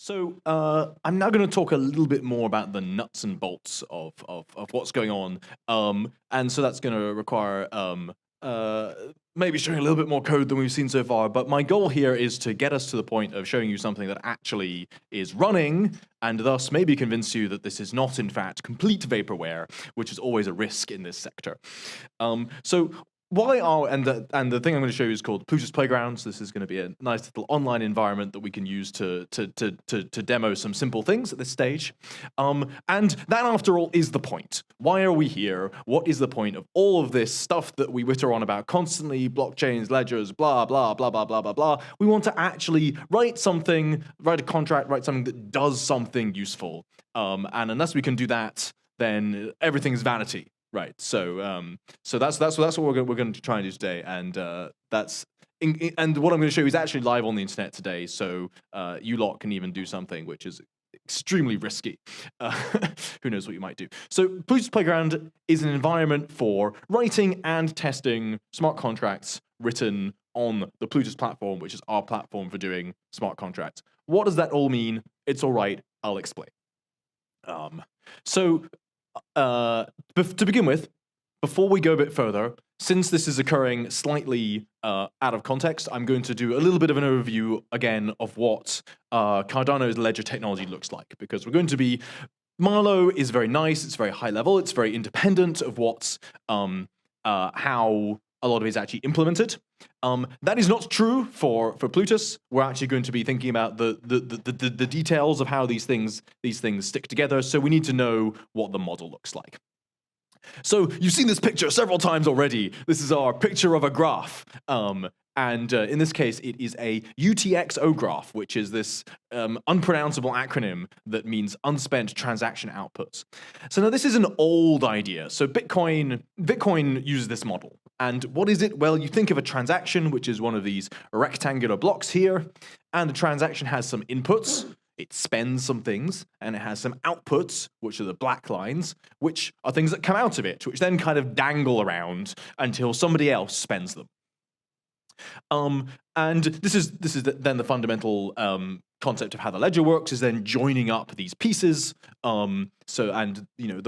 So I'm now going to talk a little bit more about the nuts and bolts of what's going on, and so that's going to require maybe showing a little bit more code than we've seen so far. But my goal here is to get us to the point of showing you something that actually is running, and thus maybe convince you that this is not in fact complete vaporware, which is always a risk in this sector. So why are and the thing I'm going to show you is called Plutus Playgrounds. This is going to be a nice little online environment that we can use to demo some simple things at this stage. And that, after all, is the point. Why are we here? What is the point of all of this stuff that we witter on about constantly? Blockchains, ledgers, blah blah blah blah blah blah blah. We want to actually write something, write a contract, write something that does something useful. And unless we can do that, then everything's vanity. Right, so that's what we're going to try and do today, and and what I'm going to show you is actually live on the internet today. So you lot can even do something which is extremely risky. Who knows what you might do? So Plutus Playground is an environment for writing and testing smart contracts written on the Plutus Platform, which is our platform for doing smart contracts. What does that all mean? It's all right. I'll explain. To begin with, before we go a bit further, since this is occurring slightly out of context, I'm going to do a little bit of an overview again of what Cardano's ledger technology looks like, because we're going to be Marlow is very nice, it's very high level, it's very independent of what's how a lot of it is actually implemented. That is not true for Plutus. We're actually going to be thinking about the details of how these things stick together. So we need to know what the model looks like. So you've seen this picture several times already. This is our picture of a graph. And in this case, it is a UTXO graph, which is this unpronounceable acronym that means unspent transaction outputs. So now this is an old idea. So Bitcoin uses this model. And what is it? Well, you think of a transaction, which is one of these rectangular blocks here, and the transaction has some inputs. It spends some things, and it has some outputs, which are the black lines, which are things that come out of it, which then kind of dangle around until somebody else spends them. And this is then the fundamental concept of how the ledger works, is then joining up these pieces. The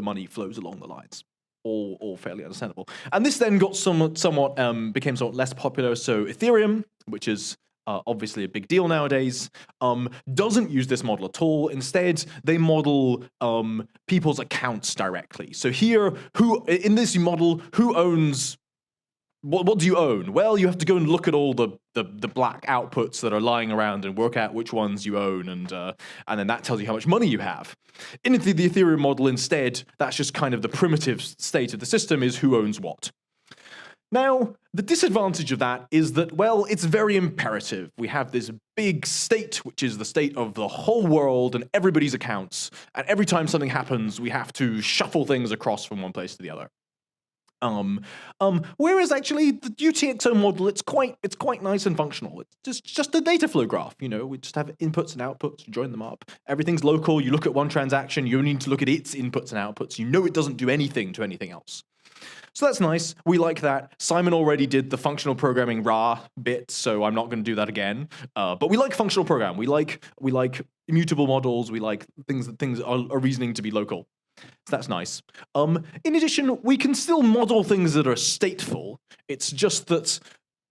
money flows along the lines. All fairly understandable. And this then got became somewhat less popular. So Ethereum, which is obviously a big deal nowadays, doesn't use this model at all. Instead, they model people's accounts directly. So here, in this model, who owns? What do you own? Well, you have to go and look at all the black outputs that are lying around and work out which ones you own, and then that tells you how much money you have. In the Ethereum model, instead, that's just kind of the primitive state of the system, is who owns what. Now, the disadvantage of that is that, well, it's very imperative. We have this big state, which is the state of the whole world and everybody's accounts, and every time something happens, we have to shuffle things across from one place to the other. Whereas actually the UTXO model, it's quite nice and functional. It's just a data flow graph. We just have inputs and outputs, join them up. Everything's local. You look at one transaction, you only need to look at its inputs and outputs. It doesn't do anything to anything else. So that's nice. We like that. Simon already did the functional programming RA bit, so I'm not going to do that again. But we like functional program. We like immutable models. We like things are reasoning to be local. So that's nice. In addition, we can still model things that are stateful. It's just that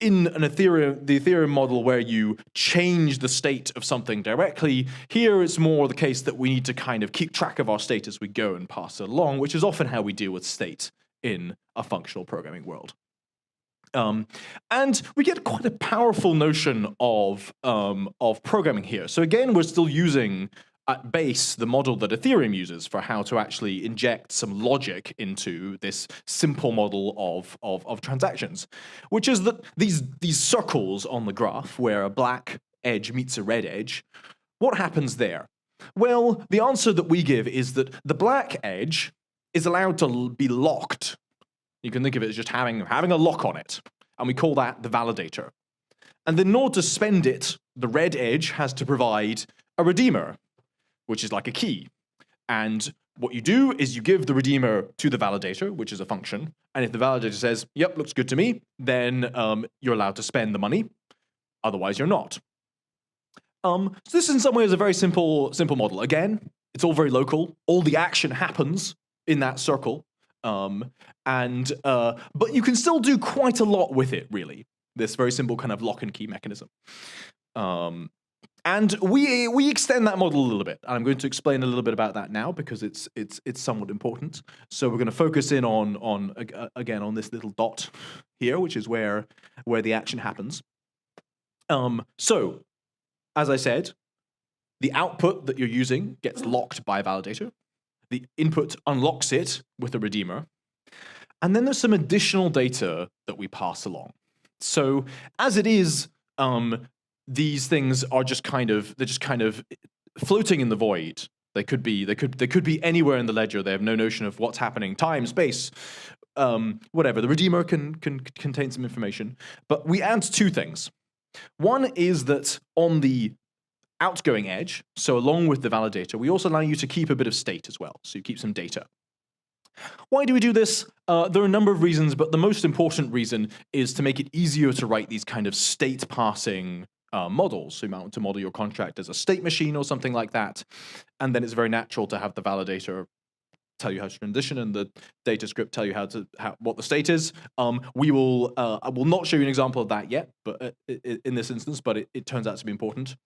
in the Ethereum model, where you change the state of something directly, here it's more the case that we need to kind of keep track of our state as we go and pass it along, which is often how we deal with state in a functional programming world. And we get quite a powerful notion of programming here. So again, we're still using at base the model that Ethereum uses for how to actually inject some logic into this simple model of transactions, which is that these circles on the graph where a black edge meets a red edge, what happens there? Well, the answer that we give is that the black edge is allowed to be locked. You can think of it as just having a lock on it, and we call that the validator. And then in order to spend it, the red edge has to provide a redeemer, which is like a key. And what you do is you give the redeemer to the validator, which is a function. And if the validator says, yep, looks good to me, then you're allowed to spend the money. Otherwise, you're not. So this in some ways a very simple model. Again, it's all very local. All the action happens in that circle. But you can still do quite a lot with it, really. This very simple kind of lock and key mechanism. And we extend that model a little bit. And I'm going to explain a little bit about that now because it's somewhat important. So we're going to focus in on again on this little dot here, which is where the action happens. So as I said, the output that you're using gets locked by a validator. The input unlocks it with a redeemer. And then there's some additional data that we pass along. So as it is, these things are just kind of floating in the void. They could be anywhere in the ledger. They have no notion of what's happening, time, space, whatever. The redeemer can contain some information, but we add two things. One is that on the outgoing edge, so along with the validator, we also allow you to keep a bit of state as well. So you keep some data. Why do we do this? There are a number of reasons, but the most important reason is to make it easier to write these kind of state passing models. So you might want to model your contract as a state machine or something like that. And then it's very natural to have the validator tell you how to transition and the data script tell you what the state is. I will not show you an example of that yet, but in this instance, but it turns out to be important.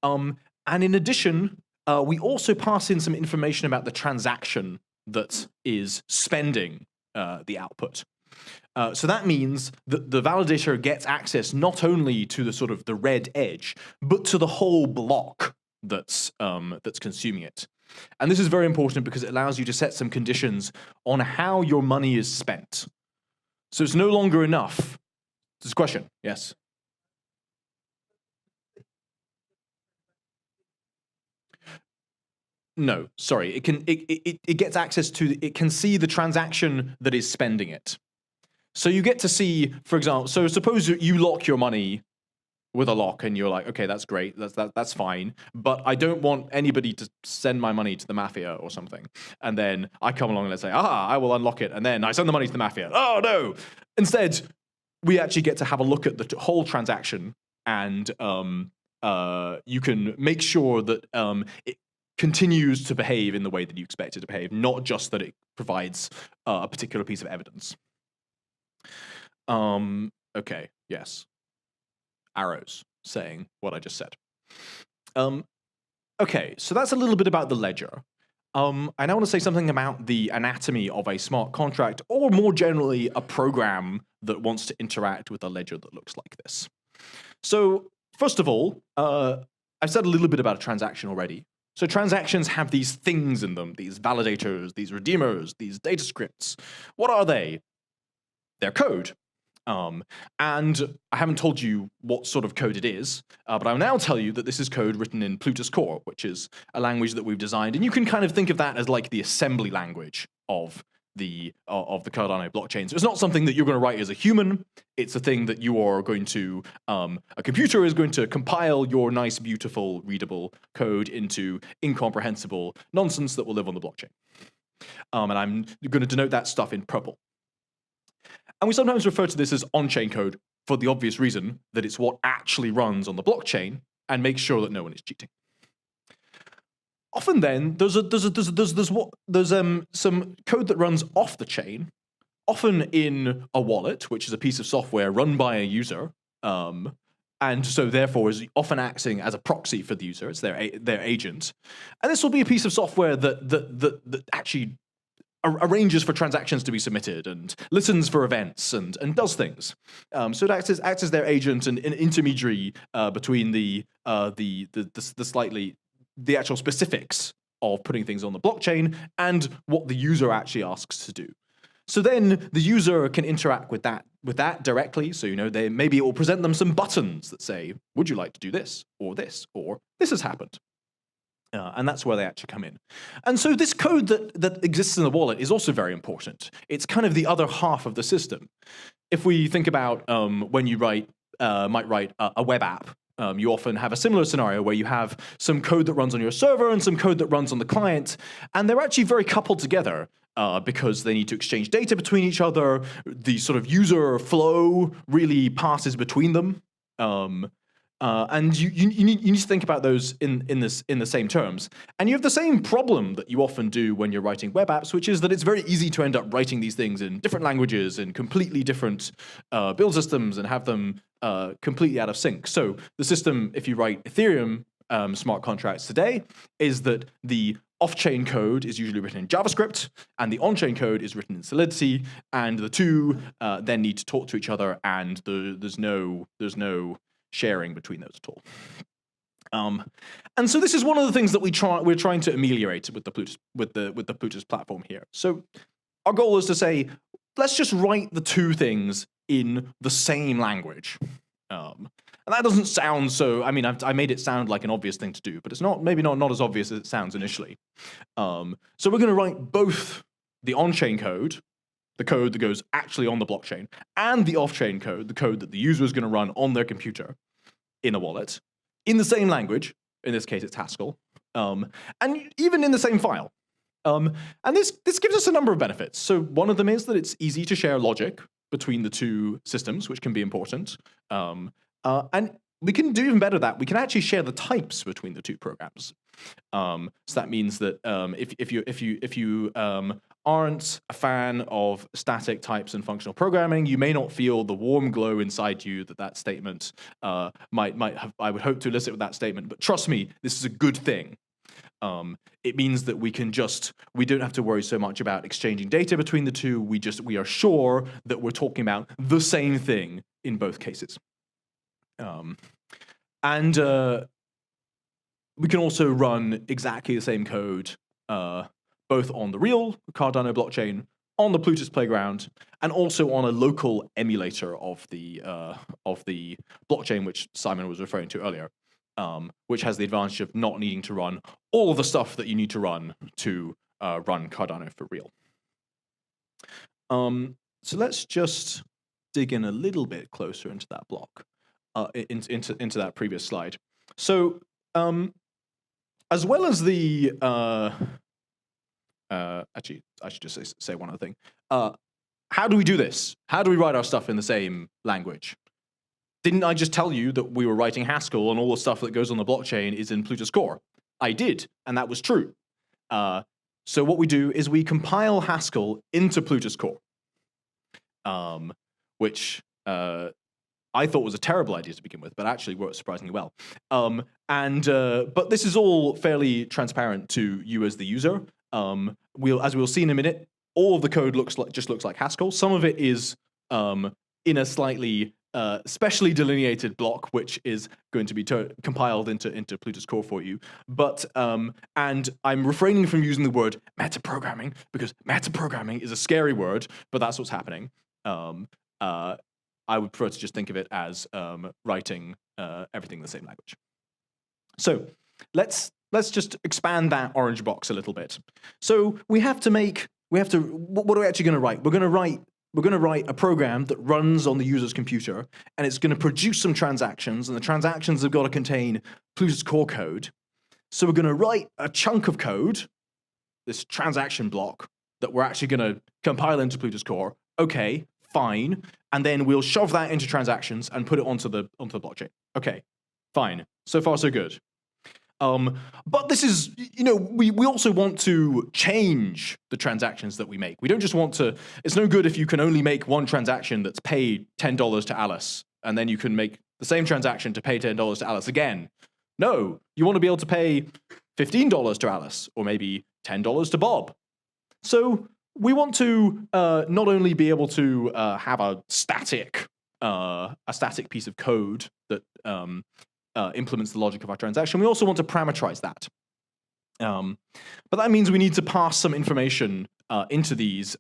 And in addition, we also pass in some information about the transaction that is spending the output. So that means that the validator gets access not only to the sort of the red edge, but to the whole block that's consuming it. And this is very important because it allows you to set some conditions on how your money is spent. So it's no longer enough. This is a question, yes? No, sorry. It gets access to, it can see the transaction that is spending it. So you get to see, for example, so suppose you lock your money with a lock and you're like, okay, that's great, that's fine, but I don't want anybody to send my money to the mafia or something. And then I come along and let's say, I will unlock it, and then I send the money to the mafia. Oh no! Instead, we actually get to have a look at the whole transaction, and you can make sure that it continues to behave in the way that you expect it to behave, not just that it provides a particular piece of evidence. Okay, yes. Arrows saying what I just said. Okay, so that's a little bit about the ledger. I now want to say something about the anatomy of a smart contract, or more generally, a program that wants to interact with a ledger that looks like this. So, first of all, I've said a little bit about a transaction already. So transactions have these things in them, these validators, these redeemers, these data scripts. What are they? They're code. And I haven't told you what sort of code it is, but I'll now tell you that this is code written in Plutus Core, which is a language that we've designed, and you can kind of think of that as like the assembly language of the Cardano blockchain. So it's not something that you're going to write as a human. It's a thing that you are going to, a computer is going to compile your nice, beautiful, readable code into incomprehensible nonsense that will live on the blockchain. And I'm going to denote that stuff in purple. And we sometimes refer to this as on-chain code for the obvious reason that it's what actually runs on the blockchain and makes sure that no one is cheating. Often then, there's some code that runs off the chain, often in a wallet, which is a piece of software run by a user, and so therefore is often acting as a proxy for the user. It's their agent. And this will be a piece of software that actually arranges for transactions to be submitted and listens for events and does things. So it acts as their agent and an intermediary between the actual specifics of putting things on the blockchain and what the user actually asks to do. So then the user can interact with that directly. So maybe it will present them some buttons that say, "Would you like to do this or this or this has happened?" And that's where they actually come in. And so this code that exists in the wallet is also very important. It's kind of the other half of the system. If we think about when you might write a web app, you often have a similar scenario where you have some code that runs on your server and some code that runs on the client, and they're actually very coupled together because they need to exchange data between each other. The sort of user flow really passes between them. And you need to think about those in the same terms. And you have the same problem that you often do when you're writing web apps, which is that it's very easy to end up writing these things in different languages and completely different build systems and have them completely out of sync. So the system, if you write Ethereum smart contracts today, is that the off-chain code is usually written in JavaScript, and the on-chain code is written in Solidity, and the two then need to talk to each other, and there's no sharing between those at all. And so this is one of the things that we're trying to ameliorate with the Plutus platform here. So our goal is to say, let's just write the two things in the same language. And that doesn't sound so, I mean, I made it sound like an obvious thing to do, but it's maybe not as obvious as it sounds initially. So we're going to write both the on-chain code, the code that goes actually on the blockchain, and the off-chain code, the code that the user is going to run on their computer in a wallet, in the same language. In this case, it's Haskell, and even in the same file. And this gives us a number of benefits. So one of them is that it's easy to share logic between the two systems, which can be important. And we can do even better that we can actually share the types between the two programs. So that means that if you aren't a fan of static types and functional programming, you may not feel the warm glow inside you that statement might have. I would hope to elicit with that statement, but trust me, this is a good thing. It means that we don't have to worry so much about exchanging data between the two. We are sure that we're talking about the same thing in both cases. And we can also run exactly the same code both on the real Cardano blockchain, on the Plutus playground, and also on a local emulator of the blockchain which Simon was referring to earlier, which has the advantage of not needing to run all of the stuff that you need to run Cardano for real. So let's just dig in a little bit closer into that block, into that previous slide. So as well as the actually, I should just say one other thing. How do we do this? How do we write our stuff in the same language? Didn't I just tell you that we were writing Haskell and all the stuff that goes on the blockchain is in Plutus Core? I did, and that was true. So what we do is we compile Haskell into Plutus Core, which I thought was a terrible idea to begin with, but actually worked surprisingly well. But this is all fairly transparent to you as the user. As we'll see in a minute, all of the code looks like Haskell. Some of it is in a slightly specially delineated block, which is going to be compiled into Plutus Core for you. But and I'm refraining from using the word metaprogramming because metaprogramming is a scary word, but that's what's happening. I would prefer to just think of it as writing everything in the same language. So let's just expand that orange box a little bit. So what are we actually going to write? We're going to write a program that runs on the user's computer, and it's going to produce some transactions, and the transactions have got to contain Plutus Core code. So we're going to write a chunk of code, this transaction block, that we're actually going to compile into Plutus Core. Okay, fine. And then we'll shove that into transactions and put it onto the blockchain. Okay, fine. So far, so good. But this is, we also want to change the transactions that we make. We don't just want to, it's no good if you can only make one transaction that's paid $10 to Alice, and then you can make the same transaction to pay $10 to Alice again. No, you want to be able to pay $15 to Alice, or maybe $10 to Bob. So we want to not only be able to have a static piece of code that implements the logic of our transaction, we also want to parameterize that. But that means we need to pass some information into this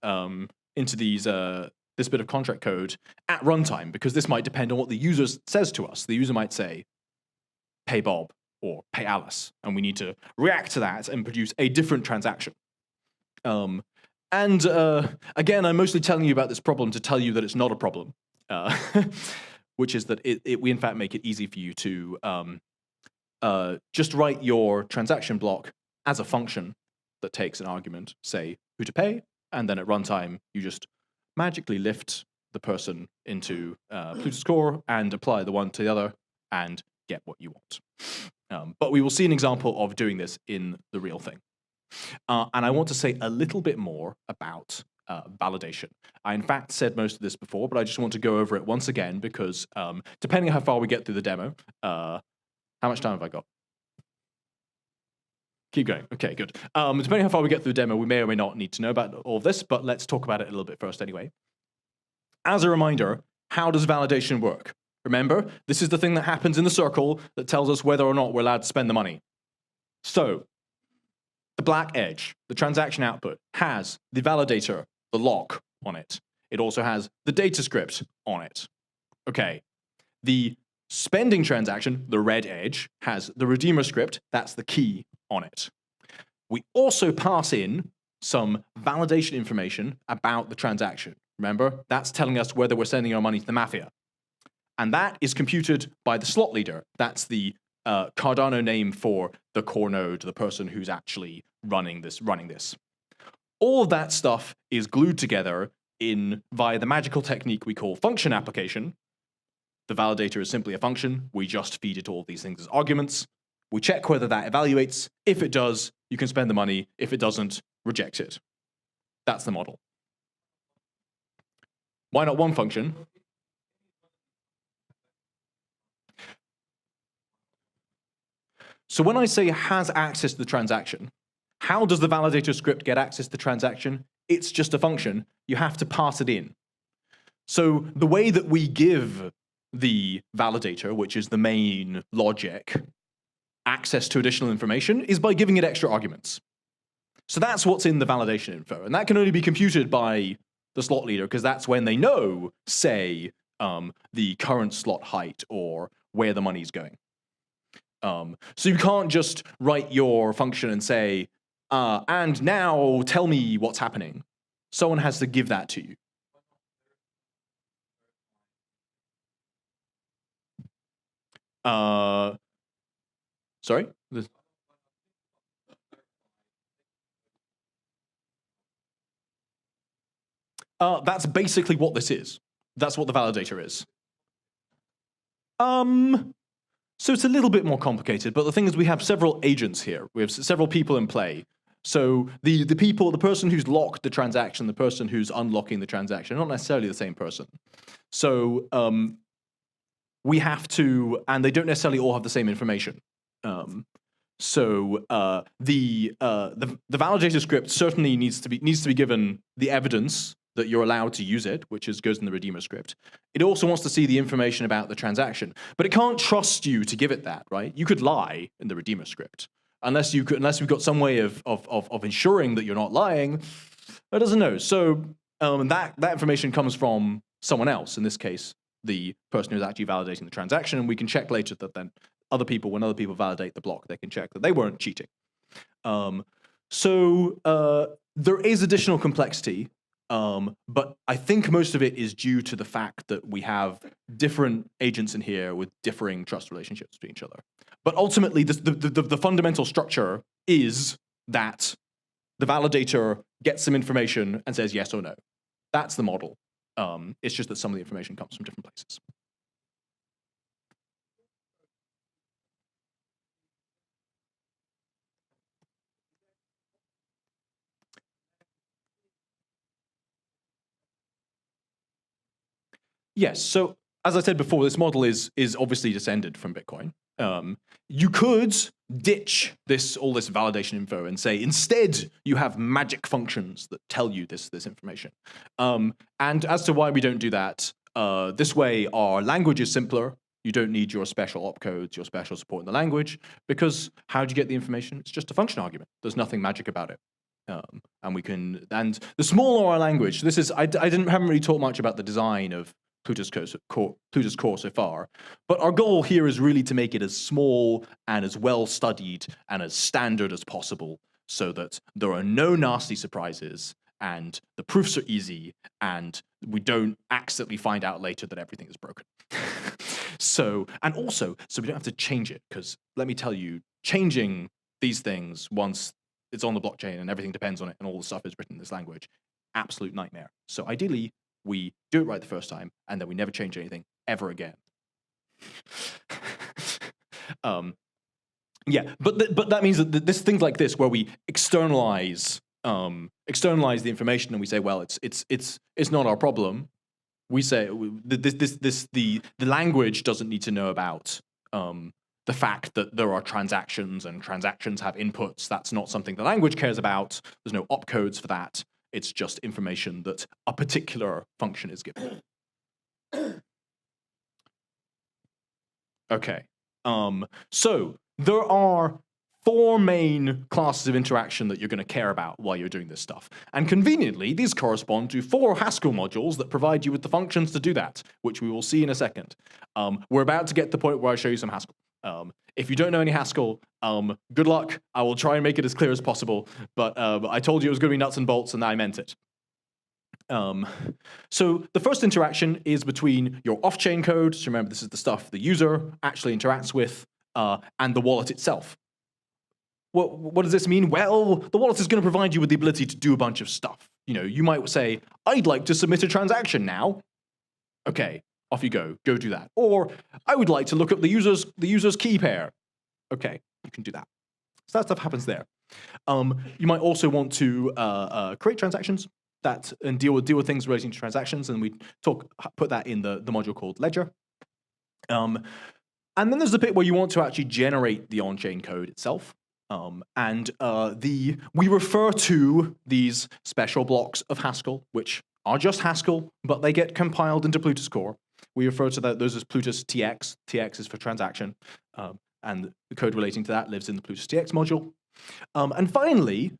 bit of contract code at runtime, because this might depend on what the user says to us. The user might say, pay Bob or pay Alice, and we need to react to that and produce a different transaction. Again, I'm mostly telling you about this problem to tell you that it's not a problem. Which is that we in fact make it easy for you to just write your transaction block as a function that takes an argument, say who to pay, and then at runtime you just magically lift the person into Plutus Core and apply the one to the other, and get what you want. But we will see an example of doing this in the real thing. And I want to say a little bit more about validation. I, in fact, said most of this before, but I just want to go over it once again because depending on how far we get through the demo, how much time have I got? Keep going. Okay, good. Depending on how far we get through the demo, we may or may not need to know about all of this, but let's talk about it a little bit first anyway. As a reminder, how does validation work? Remember, this is the thing that happens in the circle that tells us whether or not we're allowed to spend the money. So, the black edge, the transaction output, has the validator, the lock, on it. It also has the data script on it. Okay. The spending transaction, the red edge, has the redeemer script, that's the key, on it. We also pass in some validation information about the transaction. Remember, that's telling us whether we're sending our money to the mafia. And that is computed by the slot leader. That's the Cardano name for the core node, the person who's actually running this. All of that stuff is glued together via the magical technique we call function application. The validator is simply a function. We just feed it all these things as arguments. We check whether that evaluates. If it does, you can spend the money. If it doesn't, reject it. That's the model. Why not one function? So when I say has access to the transaction, how does the validator script get access to the transaction? It's just a function. You have to pass it in. So the way that we give the validator, which is the main logic, access to additional information is by giving it extra arguments. So that's what's in the validation info. And that can only be computed by the slot leader because that's when they know, say, the current slot height or where the money's going. So you can't just write your function and say, and now tell me what's happening. Someone has to give that to you. Sorry? That's basically what this is. That's what the validator is. So it's a little bit more complicated, but the thing is we have several agents here. We have several people in play. So the person who's locked the transaction, the person who's unlocking the transaction, are not necessarily the same person. So we have to, and they don't necessarily all have the same information. So the validator script certainly needs to be given the evidence that you're allowed to use it, which goes in the redeemer script. It also wants to see the information about the transaction, but it can't trust you to give it that, right? You could lie in the redeemer script, unless we've got some way of ensuring that you're not lying. It doesn't know. So that information comes from someone else. In this case, the person who's actually validating the transaction, and we can check later that then when other people validate the block, they can check that they weren't cheating. So there is additional complexity. But I think most of it is due to the fact that we have different agents in here with differing trust relationships between each other. But ultimately, the fundamental structure is that the validator gets some information and says yes or no. That's the model. It's just that some of the information comes from different places. Yes, so as I said before, this model is obviously descended from Bitcoin. You could ditch all this validation info and say, instead, you have magic functions that tell you this information. And as to why we don't do that, this way our language is simpler. You don't need your special opcodes, your special support in the language, because how do you get the information? It's just a function argument. There's nothing magic about it. And the smaller our language, I haven't really talked much about the design of Plutus core so far, but our goal here is really to make it as small and as well studied and as standard as possible, so that there are no nasty surprises and the proofs are easy and we don't accidentally find out later that everything is broken. So we don't have to change it, because let me tell you, changing these things once it's on the blockchain and everything depends on it and all the stuff is written in this language, absolute nightmare. So ideally, we do it right the first time, and then we never change anything ever again. Yeah, but that means that this things like this where we externalize the information and we say, well, it's not our problem. We say the language doesn't need to know about the fact that there are transactions and transactions have inputs. That's not something the language cares about. There's no opcodes for that. It's just information that a particular function is given. Okay. So there are 4 main classes of interaction that you're going to care about while you're doing this stuff. And conveniently, these correspond to 4 Haskell modules that provide you with the functions to do that, which we will see in a second. We're about to get to the point where I show you some Haskell. If you don't know any Haskell, good luck. I will try and make it as clear as possible. But I told you it was going to be nuts and bolts, and I meant it. So the first interaction is between your off-chain code. So remember, this is the stuff the user actually interacts with, and the wallet itself. What does this mean? Well, the wallet is going to provide you with the ability to do a bunch of stuff. You know, you might say, I'd like to submit a transaction now. Okay, off you go. Go do that. Or I would like to look up the user's key pair. Okay, you can do that. So that stuff happens there. You might also want to create transactions and deal with things relating to transactions, and we put that in the module called Ledger. And then there's the bit where you want to actually generate the on-chain code itself. We refer to these special blocks of Haskell, which are just Haskell, but they get compiled into Plutus core. We refer to those as Plutus TX. TX is for transaction, and the code relating to that lives in the Plutus TX module. And finally,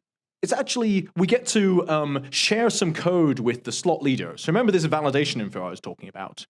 it's actually, we get to share some code with the slot leader. So remember this validation info I was talking about.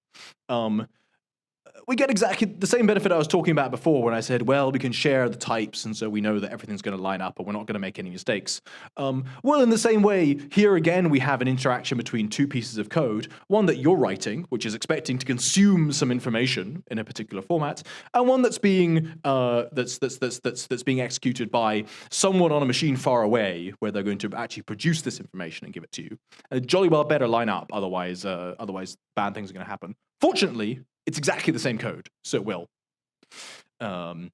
We get exactly the same benefit I was talking about before when I said, well, we can share the types, and so we know that everything's going to line up, and we're not going to make any mistakes. Well, in the same way, here again, we have an interaction between 2 pieces of code, one that you're writing, which is expecting to consume some information in a particular format, and one that's being that's being executed by someone on a machine far away, where they're going to actually produce this information and give it to you. And jolly well better line up, otherwise bad things are going to happen. Fortunately, it's exactly the same code, so it will. And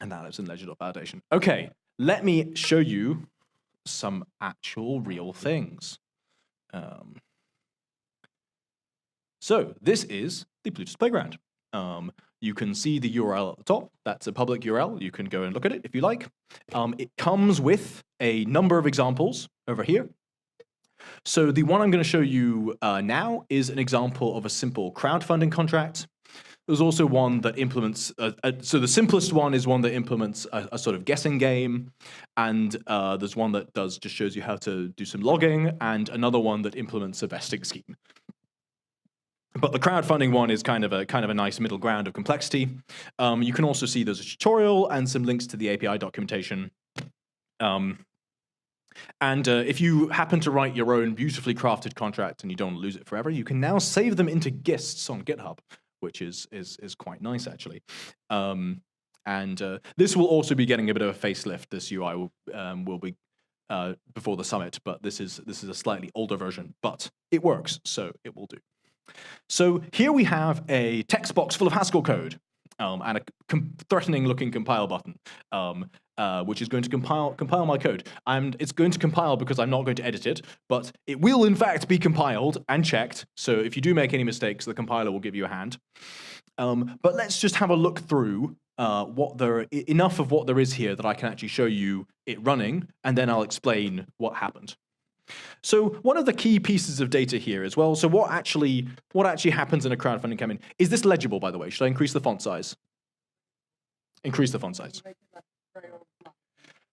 that lives in ledger.validation. Okay, let me show you some actual real things. So this is the Plutus Playground. You can see the URL at the top. That's a public URL. You can go and look at it if you like. It comes with a number of examples over here. So the one I'm going to show you now is an example of a simple crowdfunding contract. There's also one that implements, so the simplest one is one that implements a sort of guessing game, and there's one that just shows you how to do some logging, and another one that implements a vesting scheme. But the crowdfunding one is kind of a nice middle ground of complexity. You can also see there's a tutorial and some links to the API documentation. And if you happen to write your own beautifully crafted contract and you don't lose it forever, you can now save them into gists on GitHub, which is quite nice, actually. This will also be getting a bit of a facelift. This UI will be before the summit, but this is a slightly older version, but it works, so it will do. So here we have a text box full of Haskell code and a threatening-looking compile button. Which is going to compile my code. And it's going to compile because I'm not going to edit it, but it will in fact be compiled and checked. So if you do make any mistakes, the compiler will give you a hand. But let's just have a look through enough of what there is here that I can actually show you it running, and then I'll explain what happened. So one of the key pieces of data here as well. So what actually happens in a crowdfunding campaign? Is this legible, by the way? Should I increase the font size? Increase the font size.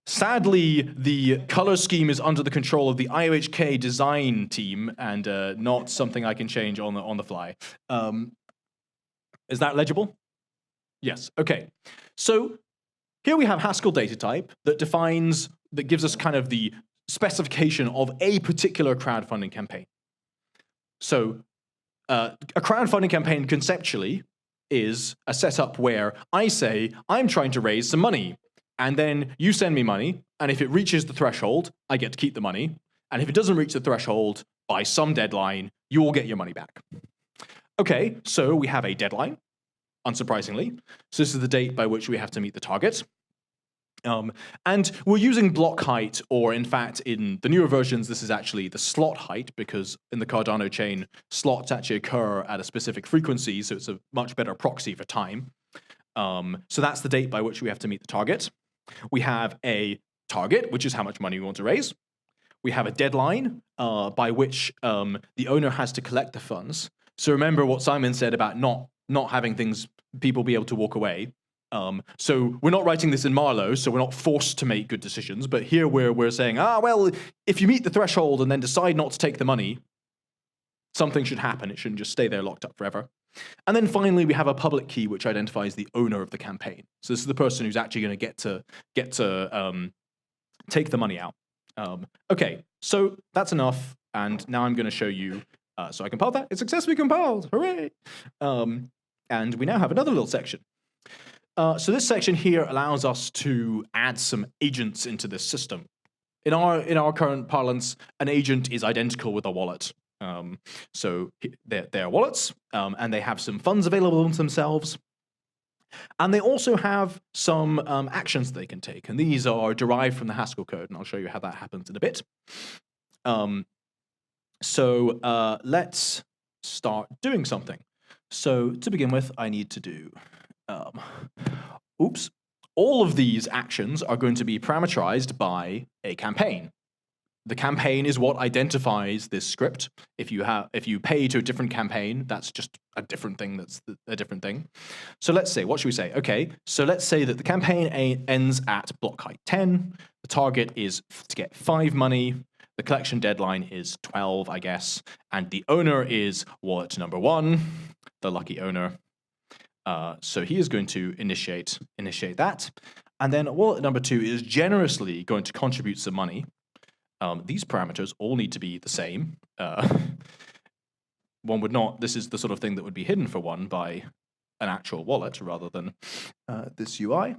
Sadly, the color scheme is under the control of the IOHK design team and not something I can change on the fly. Is that legible? Yes. Okay. So here we have Haskell data type that gives us kind of the specification of a particular crowdfunding campaign. So a crowdfunding campaign conceptually is a setup where I say, I'm trying to raise some money. And then you send me money, and if it reaches the threshold, I get to keep the money. And if it doesn't reach the threshold by some deadline, you will get your money back. Okay, so we have a deadline. unsurprisingly. So this is the date by which we have to meet the target. And we're using block height, or in fact, in the newer versions, this is actually the slot height, because in the Cardano chain, slots actually occur at a specific frequency, so it's a much better proxy for time. So that's the date by which we have to meet the target. We have a target, which is how much money we want to raise. We have a deadline by which the owner has to collect the funds. So remember what Simon said about not having people be able to walk away. So we're not writing this in Marlowe, so we're not forced to make good decisions. But here we're saying, well, if you meet the threshold and then decide not to take the money, something should happen. It shouldn't just stay there locked up forever. And then finally, we have a public key which identifies the owner of the campaign. So this is the person who's actually going to get to take the money out. Okay, so that's enough. And now I'm going to show you. So I compiled that. It's successfully compiled. Hooray! And we now have another little section. So this section here allows us to add some agents into this system. In our current parlance, an agent is identical with a wallet. So they're wallets, and they have some funds available to themselves. And they also have some actions they can take, and these are derived from the Haskell code, and I'll show you how that happens in a bit. So let's start doing something. So to begin with, I need to do, all of these actions are going to be parameterized by a campaign. The campaign is what identifies this script. If you pay to a different campaign, that's just a different thing. That's a different thing. So let's say, what should we say? Okay, so let's say that the campaign ends at block height 10. The target is to get 5 money. The collection deadline is 12, I guess. And the owner is wallet number 1, the lucky owner. So he is going to initiate that. And then wallet number 2 is generously going to contribute some money. These parameters all need to be the same. One would not, this is the sort of thing that would be hidden for one by an actual wallet rather than this UI.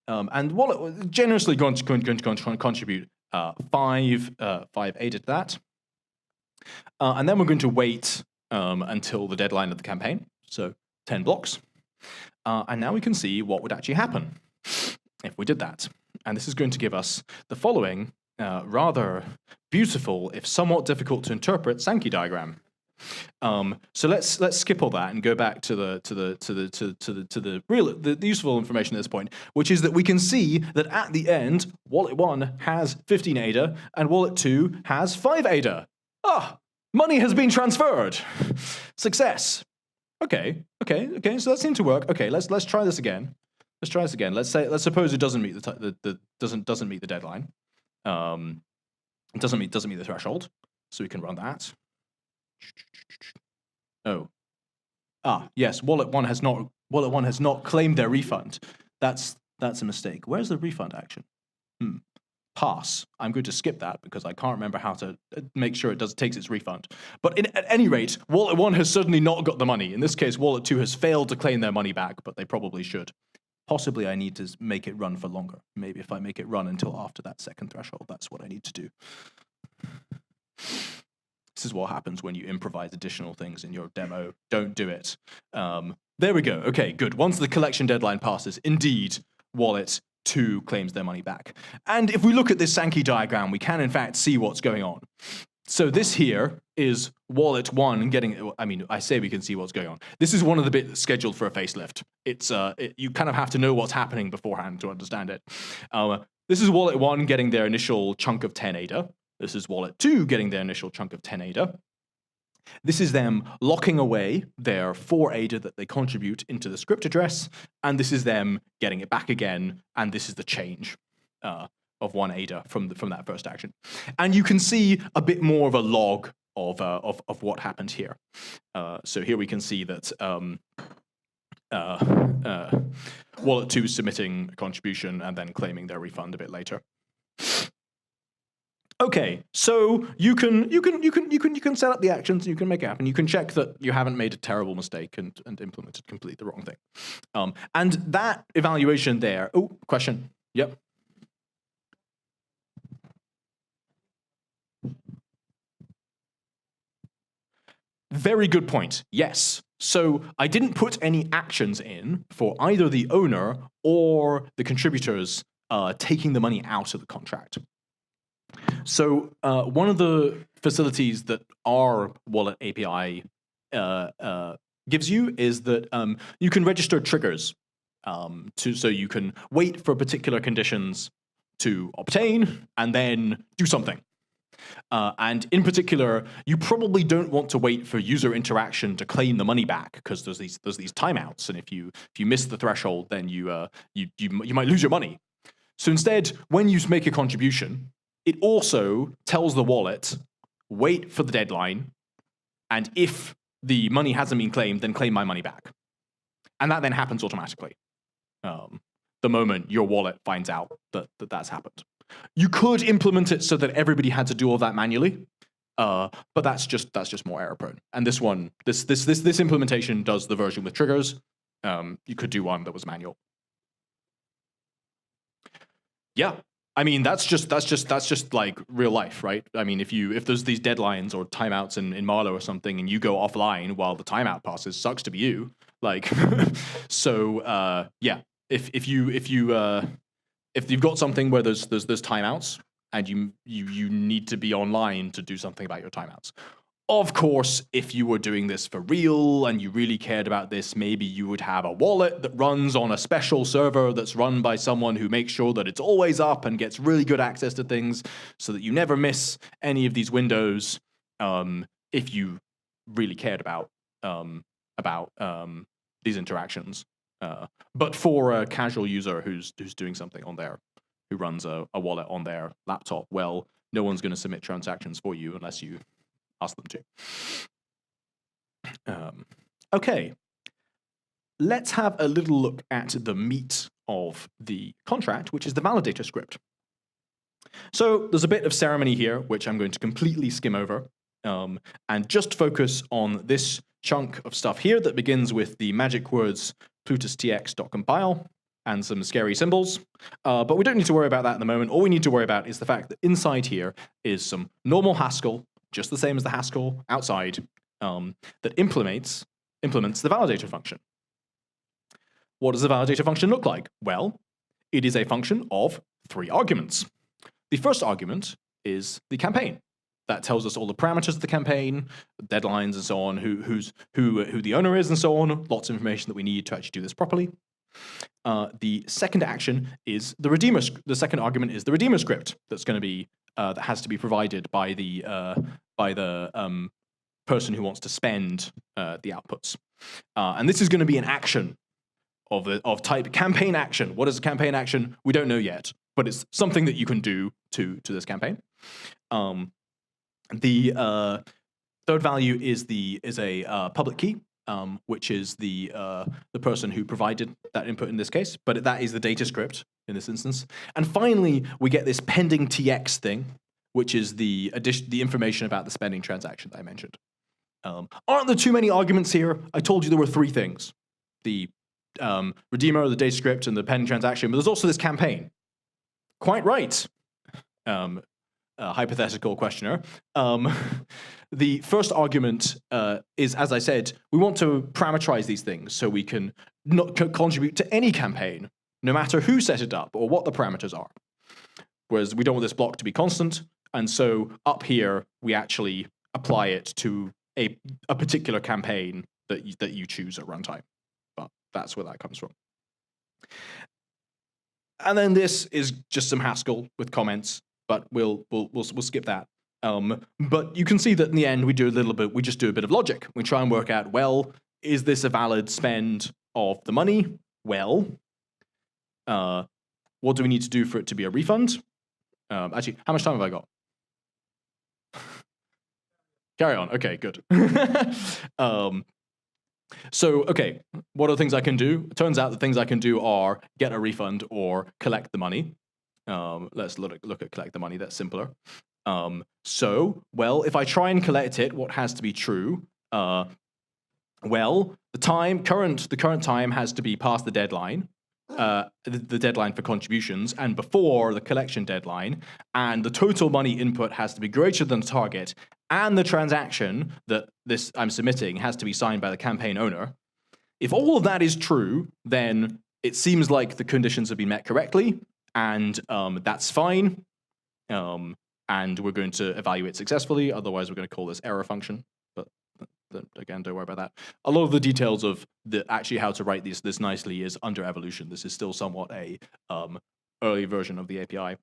And wallet generously going to contribute 5 ADA to that. And then we're going to wait until the deadline of the campaign, so 10 blocks. And now we can see what would actually happen if we did that. And this is going to give us the following rather beautiful, if somewhat difficult to interpret, Sankey diagram. So let's skip all that and go back to the useful information at this point, which is that we can see that at the end, wallet 1 has 15 ADA and wallet 2 has 5 ADA. Money has been transferred. Success. Okay. So that seemed to work. Okay, let's try this again. Let's suppose it doesn't meet doesn't meet the deadline. It doesn't meet the threshold, so we can run that. Yes, wallet one has not claimed their refund. That's a mistake. Where's the refund action? Pass. I'm going to skip that because I can't remember how to make sure it takes its refund. But at any rate, wallet 1 has certainly not got the money. In this case, wallet 2 has failed to claim their money back, but they probably should. Possibly I need to make it run for longer. Maybe if I make it run until after that second threshold, that's what I need to do. This is what happens when you improvise additional things in your demo. Don't do it. There we go. Okay, good. Once the collection deadline passes, indeed, wallet 2 claims their money back. And if we look at this Sankey diagram, we can in fact see what's going on. So this here is wallet 1 getting, I say we can see what's going on. This is one of the bits that's scheduled for a facelift. You kind of have to know what's happening beforehand to understand it. This is wallet 1 getting their initial chunk of 10 ADA. This is wallet 2 getting their initial chunk of 10 ADA. This is them locking away their 4 ADA that they contribute into the script address, and this is them getting it back again, and this is the change of 1 ADA from that first action. And you can see a bit more of a log of what happened here. So here we can see that wallet 2 is submitting a contribution and then claiming their refund a bit later. Okay, so you can set up the actions and you can make it happen. You can check that you haven't made a terrible mistake and implemented completely the wrong thing. And that evaluation there. Oh, question. Yep. Very good point. Yes. So I didn't put any actions in for either the owner or the contributors taking the money out of the contract. So one of the facilities that our wallet API gives you is that you can register triggers so you can wait for particular conditions to obtain and then do something. And in particular, you probably don't want to wait for user interaction to claim the money back because there's these timeouts, and if you miss the threshold, then you might lose your money. So instead, when you make a contribution, it also tells the wallet, wait for the deadline, and if the money hasn't been claimed, then claim my money back. And that then happens automatically the moment your wallet finds out that that's happened. You could implement it so that everybody had to do all that manually, but that's just more error prone. And this implementation does the version with triggers. You could do one that was manual. Yeah, I mean that's just like real life, right? I mean, if there's these deadlines or timeouts in Marlowe or something, and you go offline while the timeout passes, sucks to be you. Like, so yeah, if you've got something where there's timeouts and you need to be online to do something about your timeouts. Of course, if you were doing this for real and you really cared about this, maybe you would have a wallet that runs on a special server that's run by someone who makes sure that it's always up and gets really good access to things so that you never miss any of these windows, if you really cared about these interactions. But for a casual user who's doing something on there, who runs a wallet on their laptop, well, no one's going to submit transactions for you unless you ask them to. Okay, let's have a little look at the meat of the contract, which is the validator script. So there's a bit of ceremony here, which I'm going to completely skim over, and just focus on this chunk of stuff here that begins with the magic words plutustx.compile and some scary symbols. But we don't need to worry about that at the moment. All we need to worry about is the fact that inside here is some normal Haskell, just the same as the Haskell outside, that implements the validator function. What does the validator function look like? Well, it is a function of 3 arguments. The first argument is the campaign. That tells us all the parameters of the campaign, deadlines and so on, who the owner is and so on, lots of information that we need to actually do this properly. The second action is the redeemer. The second argument is the redeemer script that's going to be that has to be provided by the person who wants to spend the outputs. And this is going to be an action of type campaign action. What is a campaign action? We don't know yet, but it's something that you can do to this campaign. The third value is a public key, which is the person who provided that input in this case, but that is the data script in this instance. And finally, we get this pending TX thing, which is the information about the spending transaction that I mentioned. Aren't there too many arguments here? I told you there were 3 things: the redeemer, the data script, and the pending transaction. But there's also this campaign. Quite right. Hypothetical questioner. The first argument is, as I said, we want to parameterize these things so we can not contribute to any campaign, no matter who set it up or what the parameters are. Whereas we don't want this block to be constant, and so up here we actually apply it to a particular campaign that you choose at runtime. But that's where that comes from. And then this is just some Haskell with comments, but we'll skip that. But you can see that in the end we just do a bit of logic. We try and work out, well, is this a valid spend of the money? Well, what do we need to do for it to be a refund? Actually, how much time have I got? Carry on. Okay, good. So, okay, what are the things I can do? It turns out the things I can do are get a refund or collect the money. Let's look at collect the money. That's simpler. So, well, if I try and collect it, what has to be true? Well, the current time has to be past the deadline, the deadline for contributions and before the collection deadline, and the total money input has to be greater than the target, and the transaction that I'm submitting has to be signed by the campaign owner. If all of that is true, then it seems like the conditions have been met correctly, and that's fine. And we're going to evaluate successfully. Otherwise, we're going to call this error function. But again, don't worry about that. A lot of the details of actually how to write this nicely is under evolution. This is still somewhat a early version of the API.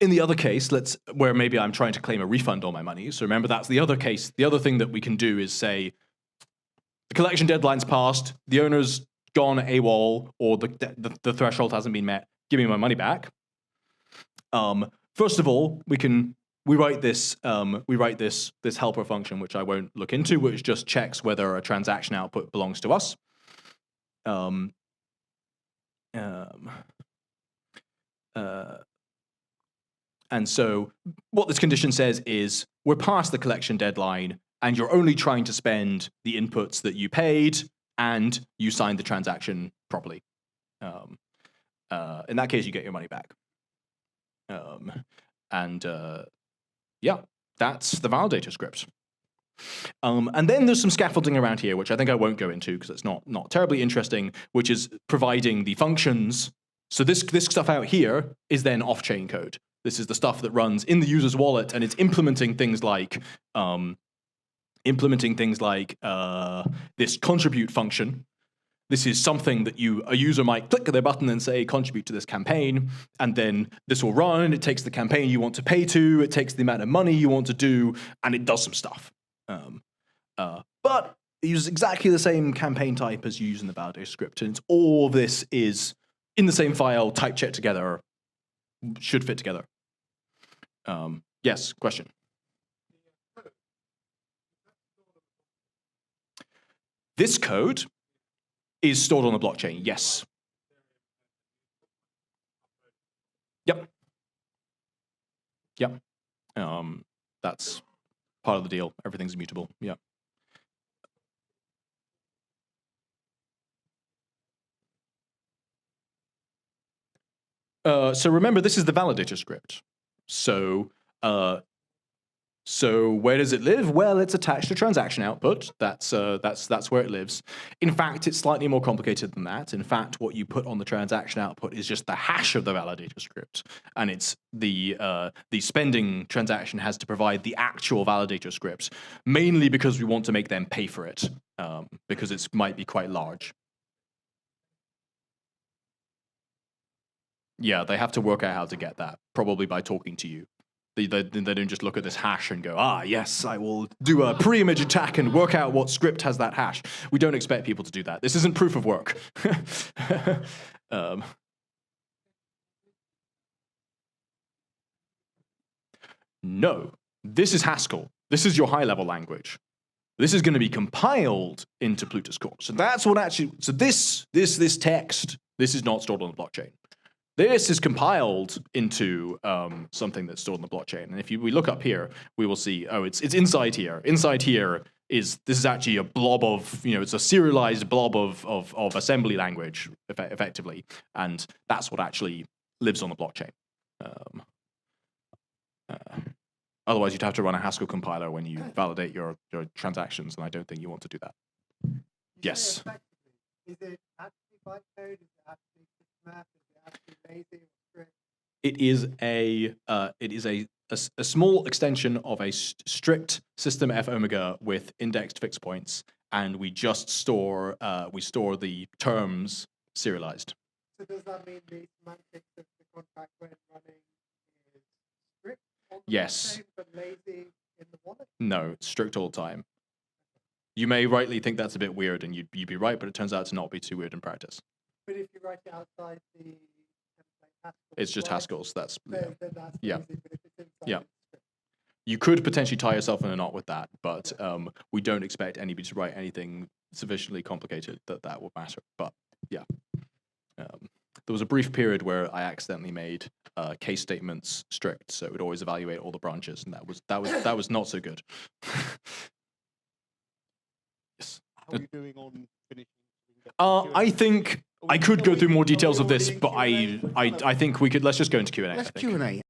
In the other case, where maybe I'm trying to claim a refund on my money. So remember, that's the other case. The other thing that we can do is say, the collection deadline's passed, the owner's gone AWOL, or the threshold hasn't been met, give me my money back. First of all, we write this helper function, which I won't look into, which just checks whether a transaction output belongs to us. And so what this condition says is we're past the collection deadline, and you're only trying to spend the inputs that you paid, and you signed the transaction properly. In that case, you get your money back. Yeah, that's the validator script. And then there's some scaffolding around here, which I think I won't go into because it's not terribly interesting, which is providing the functions. So this stuff out here is then off-chain code. This is the stuff that runs in the user's wallet, and it's implementing things like this contribute function. This is something that a user might click their button and say, contribute to this campaign, and then this will run. It takes the campaign you want to pay to, it takes the amount of money you want to do, and it does some stuff. But it uses exactly the same campaign type as you use in the validator script, and all this is in the same file, type check together, should fit together. Yes, question? This code is stored on the blockchain, yes. Yep. That's part of the deal. Everything's immutable, yeah. So remember, this is the validator script. So where does it live? Well, it's attached to transaction output. That's where it lives. In fact, it's slightly more complicated than that. In fact, what you put on the transaction output is just the hash of the validator script, and it's the spending transaction has to provide the actual validator script, mainly because we want to make them pay for it, because it might be quite large. Yeah, they have to work out how to get that, probably by talking to you. They don't just look at this hash and go, yes, I will do a pre-image attack and work out what script has that hash. We don't expect people to do that. This isn't proof of work. No, this is Haskell. This is your high-level language. This is going to be compiled into Plutus Core. So that's what actually, so this text, this is not stored on the blockchain. This is compiled into something that's stored on the blockchain. And if we look up here, we will see, it's inside here. Inside here this is actually a blob of, it's a serialized blob of assembly language, effectively. And that's what actually lives on the blockchain. Otherwise, you'd have to run a Haskell compiler when you validate your transactions, and I don't think you want to do that. Yes? Is it actually bytecode? Is it actually math? It is a small extension of a strict system F omega with indexed fixed points, and we just store the terms serialized. So does that mean the semantics of the contract when running is strict on the yes. blockchain, but lazy in the wallet? No, it's strict all the time. You may rightly think that's a bit weird, and you'd be right, but it turns out to not be too weird in practice. But if you write it outside the Haskell, it's just Haskell's. That's then that's yeah. lazy, but if it's inside, Yeah. it's strict. You could potentially tie yourself in a knot with that, but we don't expect anybody to write anything sufficiently complicated that would matter. But yeah, there was a brief period where I accidentally made case statements strict, so it would always evaluate all the branches, and that was not so good. Yes. How are you doing on finishing? I think I could go through more details of this, but I think we could. Let's just go into Q&A. Let's Q&A.